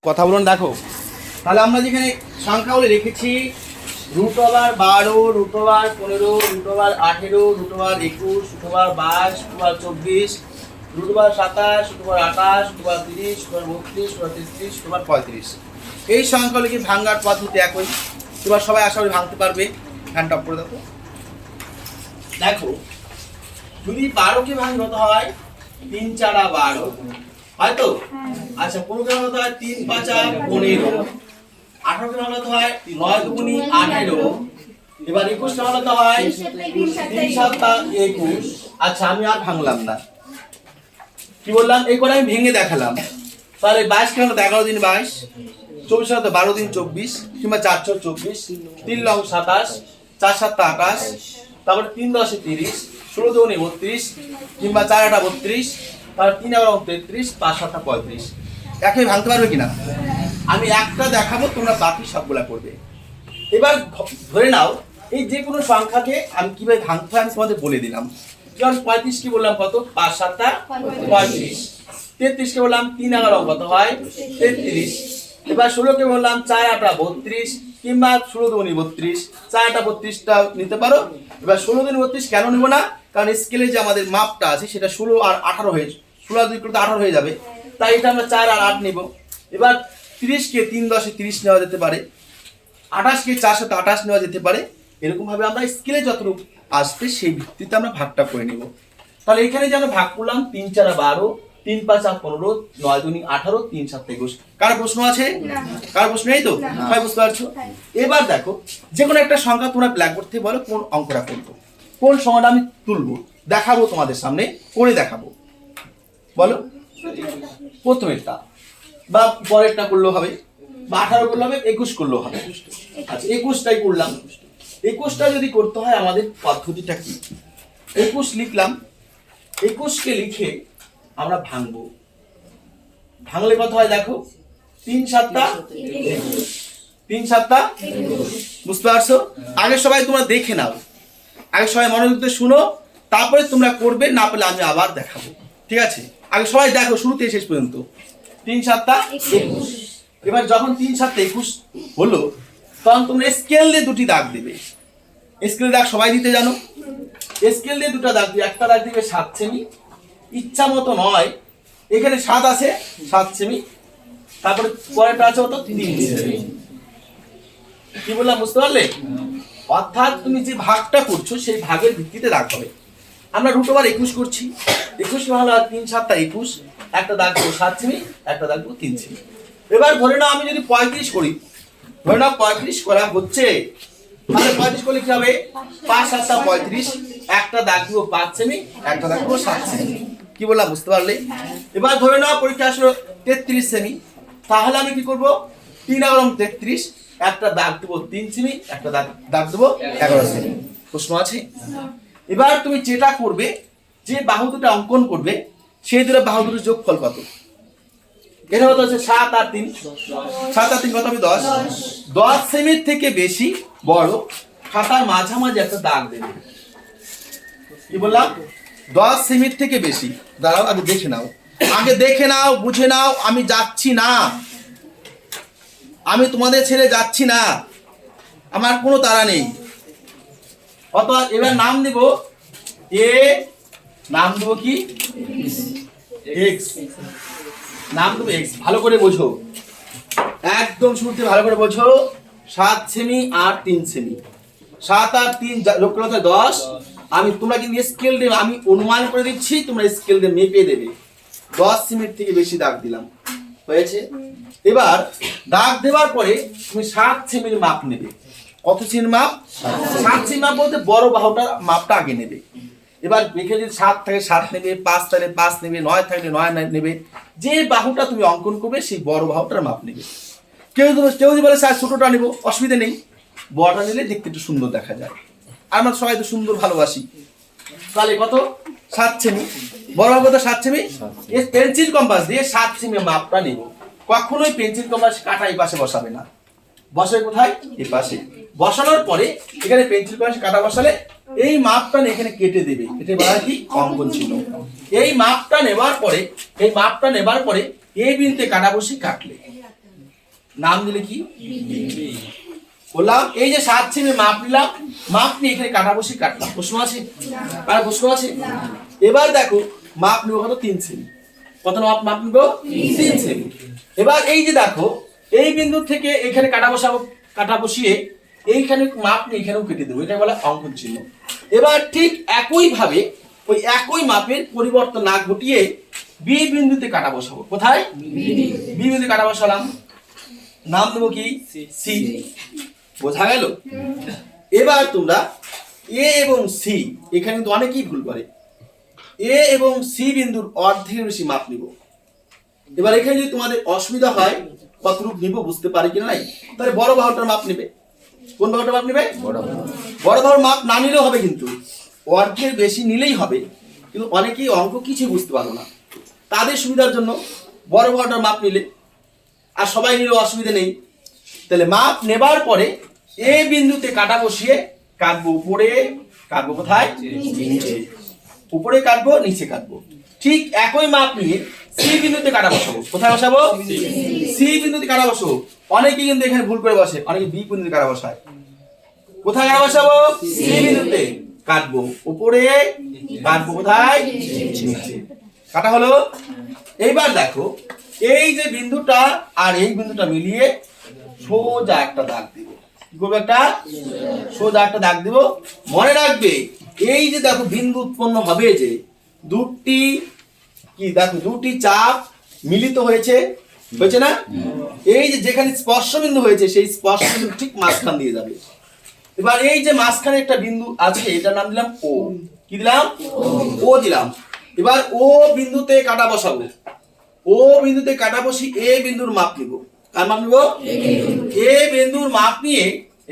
কথা বলুন। দেখো তাহলে আমরা যেখানে সংখ্যাগুলি রেখেছি √12, √15, √18, √21, √22, √24, √27, √28, √30, √32, √33, √35। এই সংখ্যাগুলিকে ভাঙার পদ্ধতি একই। তোমরা সবাই আশা করি ভাঙতে পারবে। হ্যান্ড অফ করে দেখো। দেখো যদি 12কে ভাঙতে হয় 3 4 12 হয়তো। আচ্ছা 15কে ভাঙতে হয় 3 5 15, 18কে ভাঙতে হয় 9 2 18, এবার 21কে ভাঙতে হয় 3 7 21। আচ্ছা আমি আর ভাঙলাম না, কি বললাম এই করে আমি ভেঙে দেখালাম। তাহলে 22কে ভাঙতে 11 দিন 22, 24 ভাঙতে 12 দিন 24, কিংবা 4 4 24, 3 9 27, 4 7 28, তারপর 3 10 30, 16 2 32, কিংবা 4 8 32, তারপর 3 11 33, 5 7 35। একে ভাঙতে পারবে কিনা? আমি একটা দেখাবো, তোমরা বাকি সবগুলা করবে। এবার ধরে নাও এই যে কোনো সংখ্যাকে আমি কিভাবে ভাঙতে হয় আমি তোমাদের বলে দিলাম। যেমন 35 কি বললাম কত? 5 7 35। 33 কে বললাম 3 11 কত হয়? 33। এবার 16 কে বললাম 4 8 32, কিংবা 16 2 32, 4 8 32টা নিতে পারো। এবার 16 2 32 কেন নিব না? কারণ স্কেলে যে আমাদের মাপটা আছে সেটা 16 আর 18 হয়ে 16 2 করতে 18 হয়ে যাবে, তাই এটা আমরা 4 আর 8 নিব। এবার 30 কে 3 10 30 নেওয়া যেতে পারে, 28 কে 4 7 28 নেওয়া যেতে পারে। এরকম ভাবে আমরা স্কেলে যতটুকু আসবে সেই ভিত্তিতে আমরা ভাগটা করে নেব। তাহলে এখানে যে আমরা ভাগ করলাম 3 4 12, 3 5 15, 9 2 18, 3 7 21। কার প্রশ্ন আছে? কার প্রশ্ন নেই তো? সবাই বুঝতে পারছো? এবার দেখো যে কোনো একটা সংখ্যা তোমরা ব্ল্যাকবোর্ড থেকে বলো কোন অঙ্কটা করবো, কোন সংখ্যাটা আমি তুলবো, দেখাবো তোমাদের সামনে করে দেখাবো। বলো প্রথমেরটা বা পরেরটা করলেও হবে, বা 18 করলে হবে, 21 করলেও হবে। আচ্ছা 21টাই করলাম। 21টা যদি করতে হয় আমাদের পদ্ধতিটা কি? 21 লিখলাম, 21কে লিখে আমরা ভাঙবো। ভাঙলে কত হয় দেখো, 3 7 21, 3 7 21। বুঝতে পারছো? আগে সবাই তোমরা দেখে নাও, আগে সবাই মনোযোগ দিয়ে শুনো, তারপরে তোমরা করবে, না পেলে আমি আবার দেখাবো। ঠিক আছে? আগে সবাই দেখো শুরু থেকে শেষ পর্যন্ত। 3 7 21। এবার যখন 3 7 21 হলো তখন তোমরা স্কেল দিয়ে দুটি দাগ দেবে। স্কেল দাগ সবাই দিতে জানো? স্কেল দিয়ে দুটো দাগ দিবে। একটা দাগ দিবে 7 সেমি, ইচ্ছা মতো নয়, এখানে 7 আছে 7 সেমি, তারপরে পরেরটা আছে কত 3 সেমি। কি বললাম বুঝতে পারলে? অর্থাৎ তুমি যে ভাগটা করছো সেই ভাগের ভিত্তিতে দাগ হবে। আমরা √21 করছি, 21 হলো 3 7 21, একটা দাগ দেবো 7 সেমি, একটা দাগ দেবো 3 সেমি। এবার ধরে নাও আমি যদি 35 করি, ধরে নাও 35 করা হচ্ছে, তাহলে 35 করলে কি হবে? 5 7 35, একটা দাগ দেবো 5 সেমি, একটা দাগ দেবো 7 সেমি। কি বললাম বুঝতে পারলে? এবার ধরে নাও পরীক্ষা আসলো 33 সেমি, তাহলে আমি কি করব? 3 11 33, একটা দাগ দেবো 3 সেমি, একটা দাগ দেবো 11 সেমি। প্রশ্ন আছে? এবার তুমি যেটা করবে, যে বাহু দুটো অঙ্কন করবে সেই দুটো বাহু দুটোর যোগফল কত? এটা হচ্ছে 7 আর 3, 7 আর 3 কত হবে? 10। 10 সেমির থেকে বেশি বড় খাতার মাঝামাঝি একটা দাগ দেবে। কি বললাম? 10 সেমির থেকে বেশি। দাঁড়াও আগে দেখে নাও, আগে দেখে নাও, বুঝে নাও। আমি যাচ্ছি না, আমি তোমাদের ছেড়ে যাচ্ছি না, আমার কোনো তাড়া নেই। অথবা এবার নাম দিব এ, নাম দেবো কি? এক্স, নাম দেবো এক্স। ভালো করে বোঝো, একদম শুরুতে ভালো করে বোঝো। 7 সেমি আর 3 সেমি, 7 আর 3 যোগ করলে 10। আমি তোমরা কিন্তু স্কেল দেবে, আমি অনুমান করে দিচ্ছি, তোমরা স্কেল দিয়ে মেপে দেবে। 10 সেমির থেকে বেশি দাগ দিলাম, হয়েছে? এবার দাগ দেওয়ার পরে তুমি 7 সেমির মাপ নেবে। কত সেমির মাপ? 7 সেমি মাপ বলতে বড় বাহুটার মাপটা আগে নেবে। এবার এখানে যদি 7 থাকে 7 নেবে, 5 থাকলে 5 নেবে, 9 থাকলে 9 নেবে। যে বাহুটা তুমি অঙ্কন করবে সেই বড় বাহুটার মাপ নেবে। কেউ যদি বলে স্যার ছোটটা নেবো, অসুবিধা নেই, বড়টা নিলে দেখতে একটু সুন্দর দেখা যায়, আর আমরা সবাই তো সুন্দর ভালোবাসি। তাহলে কত? 7 সেমি, বড় বাহু কত? 7 সেমি। এই পেন্সিল কম্পাস দিয়ে 7 সেমি মাপটা নেব। কখনোই পেন্সিল কম্পাস কাটা এই পাশে বসাবে না, বসাবে কোথায়? এই পাশে। বসানোর পরে এখানে পেন্সিল কম্পাস কাটা বসালে এই মাপটা এখানে কেটে দেবে, এটা বলা হয় কি? অঙ্কন চিহ্ন। এই মাপটা নেবার পরে এই বিন্দুতে কাটা বসি কাটলে নাম দিলে কি বললাম। এই যে 7 সেমি মাপ নিলাম, মাপ নিয়ে এখানে কাটা বসি কাটলাম। প্রশ্ন আছে? আর প্রশ্ন আছে? এবার দেখো মাপ নিব কত? 3 সেমি। কত মাপ নিব? 3 সেমি। এবার এই যে দেখো এই বিন্দু থেকে এখানে কাটা বসাবো, কাটা বসিয়ে এইখানে মাপ নিয়ে এখানেও কেটে দেবো, এটা বলে অঙ্কন চিহ্ন। এবার ঠিক একই ভাবে ওই একই মাপের পরিবর্তন না ঘটিয়ে বি বিন্দুতে কাটা বসাবো। কোথায়? বি বিন্দুতে কাটা বসালাম, নাম দেবো কি? সি। বোঝা গেল? এবার তোমরা এ এবং সি, এখানে কিন্তু অনেকেই ভুল করে, এ এবং সি বিন্দুর অর্ধেকের বেশি মাপ নিব। এবার এখানে যদি তোমাদের অসুবিধা হয় কতটুকু নিব বুঝতে পারি কিনা নাই, তাহলে বড় বাহুটার মাপ নেবে। কোন বাহুটার মাপ নেবে? বড় বাহুর মাপ না নিলেও হবে, কিন্তু অর্ধের বেশি নিলেই হবে। কিন্তু অনেকেই অঙ্ক কিছু বুঝতে পারো না, তাদের সুবিধার জন্য বড় বাহুটার মাপ নিলে, আর সবাই নিলেও অসুবিধা নেই। তাহলে মাপ নেবার পরে এ বিন্দুতে কাটা বসিয়ে কাটবো উপরে, কাটবো কোথায়? নিচে। উপরে কাটবো, নিচে কাটবো। ঠিক একই মাপ নিয়ে সি বিন্দুতে কাটা বসাবো। কোথায় বসাবো? সি বিন্দুতে কাটা বসাবো। অনেকেই কিন্তু এখানে ভুল করে বসে, অনেকে বি বিন্দুতে কাটা বসায়। কোথায় কাটা বসাবো? সি বিন্দুতে কাটবো উপরে, কাটবো কোথায়? নিচে। কাটা হলো। এইবার দেখো এই যে বিন্দুটা আর এই বিন্দুটা মিলিয়ে সোজা একটা দাগ দিব। কি করবো? একটা সোজা একটা দাগ দিব। মনে রাখবে এই যে দেখো বিন্দু উৎপন্ন হবে, যে দুটি কি দেখো দুটি চাপ মিলিত হয়েছে, হয়েছে না? এই যে যেখানে স্পর্শ বিন্দু হয়েছে সেই স্পর্শ বিন্দু ঠিক মাঝখান দিয়ে যাবে। এবার এই যে মাঝখানে একটা বিন্দু আছে, এটার নাম দিলাম ও। কি দিলাম? ও দিলাম। এবার ও বিন্দুতে কাটা বসাবো। ও বিন্দুতে কাটা বসি এ বিন্দুর মাপ নিব। কার মাপ নিব? এ বিন্দুর মাপ নিয়ে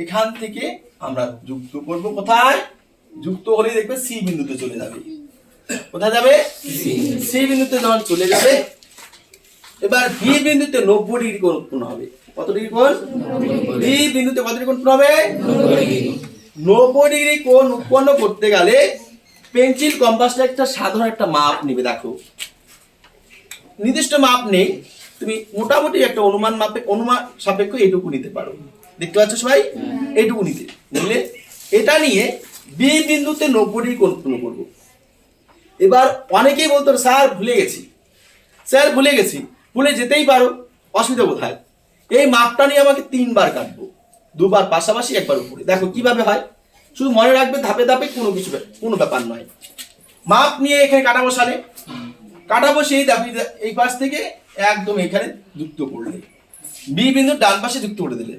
এখান থেকে আমরা যুক্ত করব। কোথায়? যুক্ত হলে দেখবে সি বিন্দুতে চলে যাবে। কোথায় যাবে? সি বিন্দুতে যখন চলে যাবে, এবার বি বিন্দুতে 90 ডিগ্রি কোণ উৎপন্ন হবে। কত ডিগ্রি কোণ? বি বিন্দুতে কত ডিগ্রি কোণ উৎপন্ন হবে? 90 ডিগ্রি কোণ উৎপন্ন করতে গেলে পেন্সিল কম্পাসটা একটা সাধারণ একটা মাপ নেবে। দেখো নির্দিষ্ট মাপ নেই, তুমি মোটামুটি একটা অনুমান সাপেক্ষ এইটুকু নিতে পারো। দেখতে পাচ্ছ সবাই? এইটুকু নিলে এটা নিয়ে বি বিন্দুতে 90 ডিগ্রি কোণ উৎপন্ন করবো। এবার অনেকেই বলতো স্যার ভুলে গেছি, স্যার ভুলে গেছি। ভুলে যেতেই পারো, অসুবিধা কোথায়? এই মাপটা নিয়ে আমাকে 3 বার কাটবো, 2 বার পাশাপাশি, 1 বার উপরে। দেখো কিভাবে হয়, শুধু মনে রাখবে ধাপে ধাপে, কোনো ব্যাপার নয়। মাপ নিয়ে এখানে কাটা বসালে, কাটা বসিয়ে দেখো এই পাশ থেকে একদম এখানে যুক্ত করলে, বি বিন্দু ডান পাশে যুক্ত করে দিলে,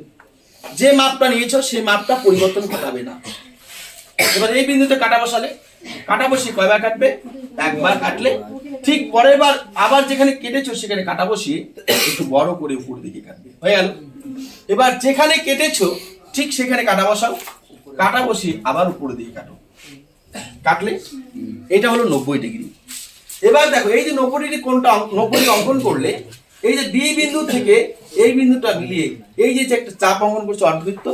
যে মাপটা নিয়েছো সেই মাপটা পরিবর্তন ঘটাবে না। এবার এই বিন্দুতে কাটা বসালে, কাটা বসিয়ে কয়বার কাটবে? 1 বার কাটলে ঠিক পরের বার আবার যেখানে কেটেছো সেখানে কাটা বসিয়ে একটু বড় করে উপর দিকে কাটবে। হয়ে গেল। এবার যেখানে কেটেছো ঠিক সেখানে কাটা বসাও, কাটা বসিয়ে আবার উপর দিকে কাটো। কাটলে এটা হলো 90 ডিগ্রি। এবার দেখো এই যে 90 ডিগ্রি কোণটা 90 ডিগ্রি অঙ্কন করলে, এই যে বি বিন্দু থেকে এই বিন্দুটা মিলিয়ে এই যে একটা চাপ অঙ্কন করছে অর্ধবৃত্ত,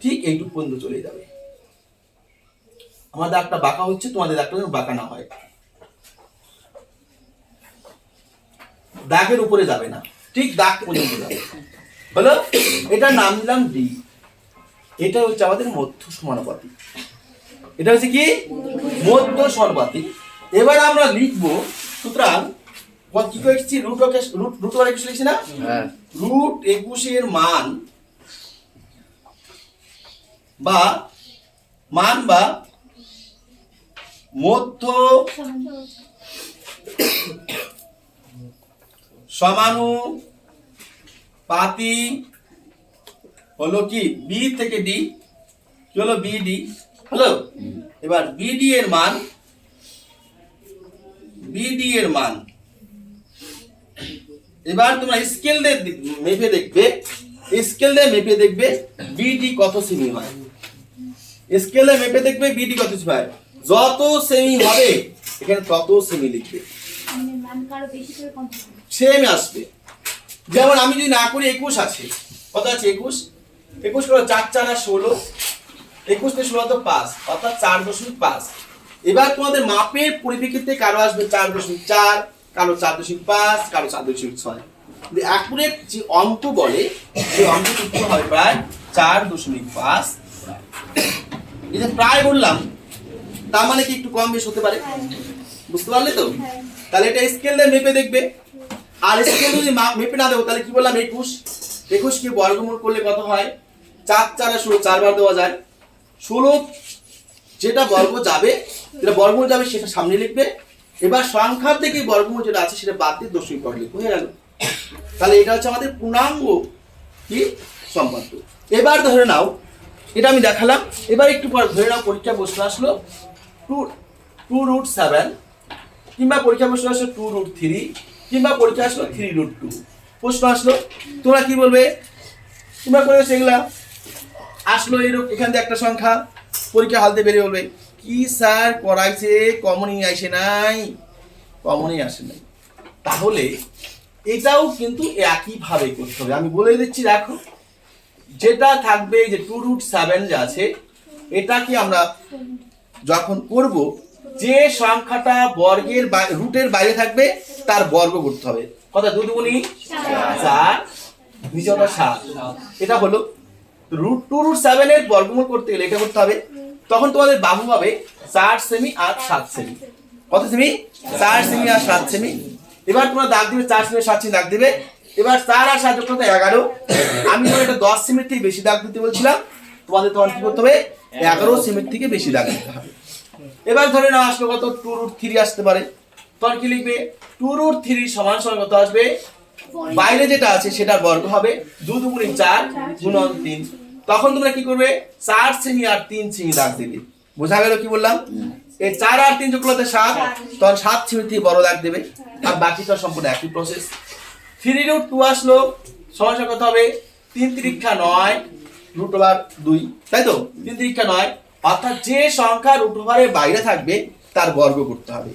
ঠিক এইটুকু পর্যন্ত চলে যাবে। আমার দাগটা বাঁকা হচ্ছে, তোমাদের দাগটা যেন বাঁকা না হয়। দাগের উপরে যাবে না, ঠিক দাগ পর্যন্ত যাবে। হলো? এটার নাম দিলাম ডি। এটা হচ্ছে আমাদের মধ্য সমানুপাতি। এটা হচ্ছে কি? মধ্য সমানুপাতি। এবার আমরা লিখবো, সুতরাং কি করেছি? রুট ওভার 21 লিখছি না? রুট 21 এর মান বা মধ্য সমানুপাতি হলো কি? বি থেকে ডি। কি হলো? বিডি হলো। এবার বিডি এর মান, এবার তোমরা স্কেল দিয়ে মেপে দেখবে বিডি কত সেমি হয়। স্কেলে মেপে দেখবে বিডি কত সেমি হয়। যত সেমি হবে এখানে তত সেমি লিখবে, সেমি আসবে। যেমন আমি যদি না করি 21 আছে, কত আছে? 21 করে 4 4 আর 16, 21 থেকে 16 তো 5, অর্থাৎ 4.5। এবার তোমাদের মাপের পরিপ্রেক্ষিতে কারো আসবে 4.4, কারো 4.5, কারো 4.6। অ্যাকুরেট যে অঙ্ক বলে সেই অঙ্কটি উত্তর হবে প্রায় 4.5। এই যে প্রায় বললাম তার মানে কি একটু কম বেশ হতে পারে, বুঝতে পারলে তো? তাহলে এটা স্কেল দিয়ে মেপে দেখবে। আর স্কেল যদি মেপে না দেবো তাহলে কি বললাম 21 কে বর্গমূল করলে কত হয়? 4 4 16, 4 বার দেওয়া যায় 16। যেটা বর্গ যাবে, যেটা বর্গমূল যাবে সেটা সামনে লিখবে। এবার সংখ্যার থেকে বর্গমূল যেটা আছে সেটা বাদ দিয়ে দশমিক পর লিখবে, হয়ে গেল। তাহলে এটা হচ্ছে আমাদের পূর্ণাঙ্গ কি সম্পর্ক। এবার ধরে নাও, এটা আমি দেখালাম, এবার একটু পর ধরে নাও পরীক্ষা প্রশ্ন আসলো 2√7, কিংবা পরীক্ষা প্রশ্ন আসলো 2√3, কিংবা পরীক্ষা আসলো 3√2 প্রশ্ন আসলো, তোমরা কি বলবে? তোমরা করে সেগুলা আসলো এরকম, এখান থেকে একটা সংখ্যা পরীক্ষা হালতে বেরিয়ে বলবে কি স্যার করাইছে, কমনই আসে নাই, কমনই আসে নাই। তাহলে এটাও কিন্তু একইভাবে করতে হবে। আমি বলে দিচ্ছি, দেখো যেটা থাকবে যে 2√7 যে আছে, এটাকে আমরা যখন করব, যে সংখ্যাটা বর্গের রুটের বাইরে থাকবে তার বর্গ করতে হবে। কত? 2 দুগুণী 4, নিচে ওটা 7। এটা হলো √2√7 এর বর্গমূল করতে গেলে এটা করতে হবে। তখন তোমাদের বাহু হবে 4 সেমি আর 7 সেমি। কত সেমি? 4 সেমি আর 7 সেমি। এবার তোমরা দাগ দিবে 4 সেমি 7 সেমি দাগ দিবে। এবার 4 আর 7 যোগ করতে 11। আমি এটা 10 সেমির থেকে বেশি দাগ দিতে বলছিলাম, তোমাদের তখন কি করতে হবে? 11 সেমির থেকে বেশি দাগ দিতে হবে। এবার ধরে নাও আসলো কত? 2√3 আসতে পারে। তখন কি লিখবে? 2√3 সমান সমান কত আসবে? বাইরে যেটা আছে সেটার বর্গ হবে 2 দুগুণী 4 গুণন 3। তখন তোমরা কি করবে? 4 সেমি আর 3 সেমি দাগ দিবে। বোঝা গেল কি বললাম? এই 4 আর 3 যোগ করলে 7, তখন 7 সেমি থেকে বড় দাগ দেবে। আর বাকিটা সম্পূর্ণ একই প্রসেস। 3√2 আসলো, সমস্যা কত হবে? 3 3 9 √2, তাই তো? 3 3 9, অর্থাৎ যে সংখ্যা √এর বাইরে থাকবে তার বর্গ করতে হবে।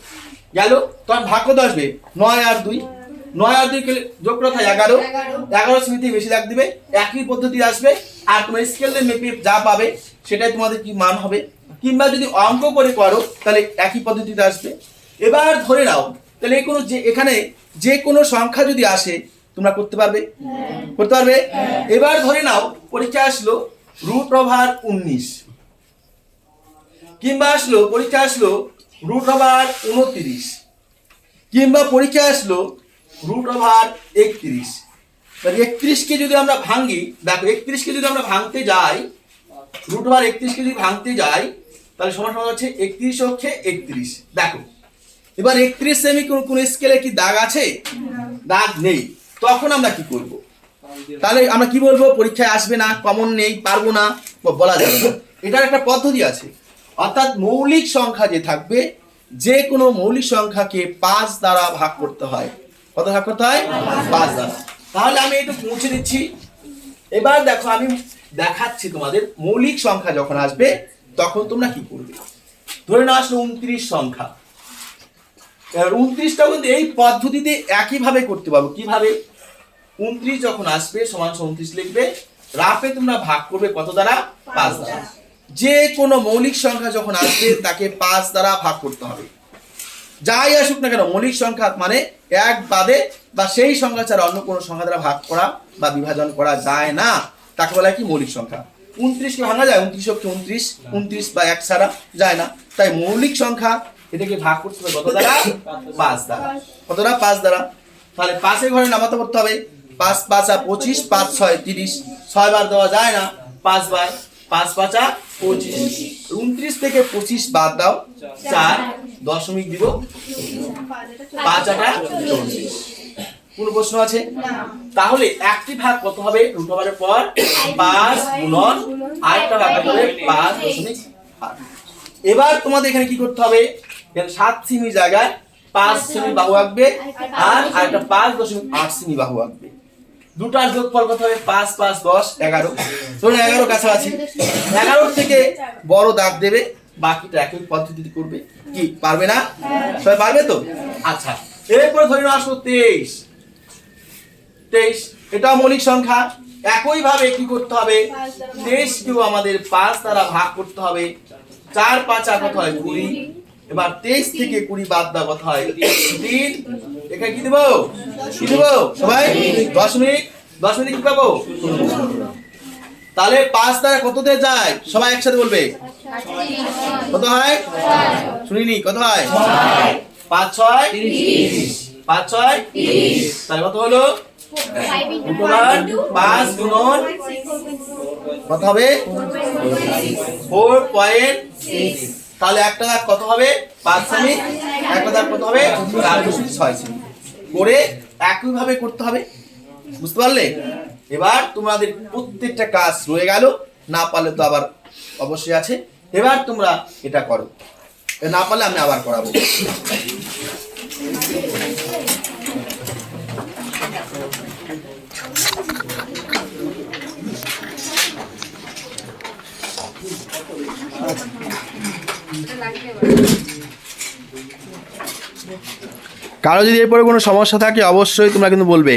গেল। তখন ভাগ কত আসবে? 9 আর 2, 9 আর 2 যোগ করতে 11, 11 সেমি থেকে বেশি দাগ দিবে। একই পদ্ধতি আসবে। আর তোমার স্কেল দিয়ে মেপে যা পাবে সেটাই তোমাদের কি মান হবে। কিংবা যদি অঙ্ক করে করো তাহলে একই পদ্ধতিতে আসবে। এবার ধরে নাও, তাহলে কোনো যে এখানে যে কোনো সংখ্যা যদি আসে তোমরা করতে পারবে, করতে পারবে। এবার ধরে নাও পরীক্ষা আসলো √19, কিংবা আসলো পরীক্ষা আসলো √29, কিংবা পরীক্ষা আসলো √31। 31 কে যদি আমরা ভাঙি, দেখো 31 কে যদি আমরা ভাঙতে যাই, √31 কে যদি ভাঙতে যাই তাহলে সমান সমান হচ্ছে 31 অক্ষে 31। দেখো এবার 31 সেমি কোন স্কেলে কি দাগ আছে? দাগ নেই। তখন আমরা কি করব? তাহলে আমরা কি বলবো? পরীক্ষায় আসবে না, কমন নেই, পারবো না, বলা যাবে না। এটার একটা পদ্ধতি আছে। অর্থাৎ মৌলিক সংখ্যা যে থাকবে, যে কোনো মৌলিক সংখ্যাকে 5 দ্বারা ভাগ করতে হয়। কত ভাগ করতে হয়? 5 দ্বারা। তাহলে আমি একটু মুছে দিচ্ছি। এবার দেখো আমি দেখাচ্ছি তোমাদের মৌলিক সংখ্যা যখন আসবে তখন তোমরা কি করবে। ধরে নাও আসলে 29 সংখ্যা। 29টা কিন্তু এই পদ্ধতিতে একইভাবে করতে পারবো। কিভাবে? 29 যখন আসবে সমান 29 লিখবে, রাফে তোমরা ভাগ করবে কত দ্বারা? 5 দ্বারা। যে কোনো মৌলিক সংখ্যা যখন আসবে তাকে 5 দ্বারা ভাগ করতে হবে। যাই আসুক না কেন, মৌলিক সংখ্যা মানে এক বাদে বা সেই সংখ্যা ছাড়া অন্য কোনো সংখ্যা দ্বারা ভাগ করা বা বিভাজন করা যায় না, তাকে বলা হয় কি? মৌলিক সংখ্যা। 29 কে ভাঙা যায়? 29 অক্ষে 29, 29 বা 1 ছাড়া যায় না। তাই মৌলিক সংখ্যা এটাকে ভাগ করতে হবে কত দ্বারা? 5 দ্বারা। কত দ্বারা? 5 দ্বারা। তাহলে 5 এর ঘরে নামাতে করতে হবে 5 5 25, 5 6 30, 6 বার দেওয়া যায় না, 5 বার, 5 5 25। 29 থেকে 25 বাদ দাও, 4 দশমিক দিব, 5 8 24। কোন প্রশ্ন আছে? তাহলে একটি ভাগ কত হবে? √এর পর 5 গুণন আরেকটা ভাগ হবে 5.8। এবার তোমাদের এখানে কি করতে হবে? 7 সেমি জায়গায় 5 সেমি বাহু আঁকবে আর আরেকটা 5.8 সেমি বাহু আঁকবে। দুটার যোগফল কত হবে? 5 5 10 11। ধরুন 11 কাছাকাছি। 11 থেকে বড় দাগ দেবে, বাকিটা একই পদ্ধতিতে করবে। কি পারবে না? সবাই পারবে তো? আচ্ছা, এরপরে ধরে নাও আসলো 23। এটা মৌলিক সংখ্যা। একই ভাবে কি করতে হবে? 23 কেও আমাদের 5 দ্বারা ভাগ করতে হবে। 4 5 কত হয়? 20। এবার 23 থেকে 20 বাদ দাও, কত হয়? 3 এখানে কি দেবো? কি দেবো সবাই? দশমিক। দশমিক কি পাবো? তাহলে 5 দ্বারা কততে যায়? সবাই একসাথে বলবে। কত হয়? শুনিনি, কত হয়? 5 6 30। 5 6 30। তাহলে কত হলো? 5 গুণন কত হবে? 4.6। তাহলে একটা দাগ কত হবে? 5 সেমি। একটা দাগ কত হবে? 4.6 সেমি। করে একইভাবে করতে হবে। বুঝতে পারলে? এবার তোমাদের প্রত্যেকটা কাজ রয়ে গেল, না পারলে তো আবার অবশ্যই আছে। এবার তোমরা এটা করো, না পারলে আমি আবার করাবো। কারো যদি এরপরে কোনো সমস্যা থাকে অবশ্যই তোমরা কিন্তু বলবে।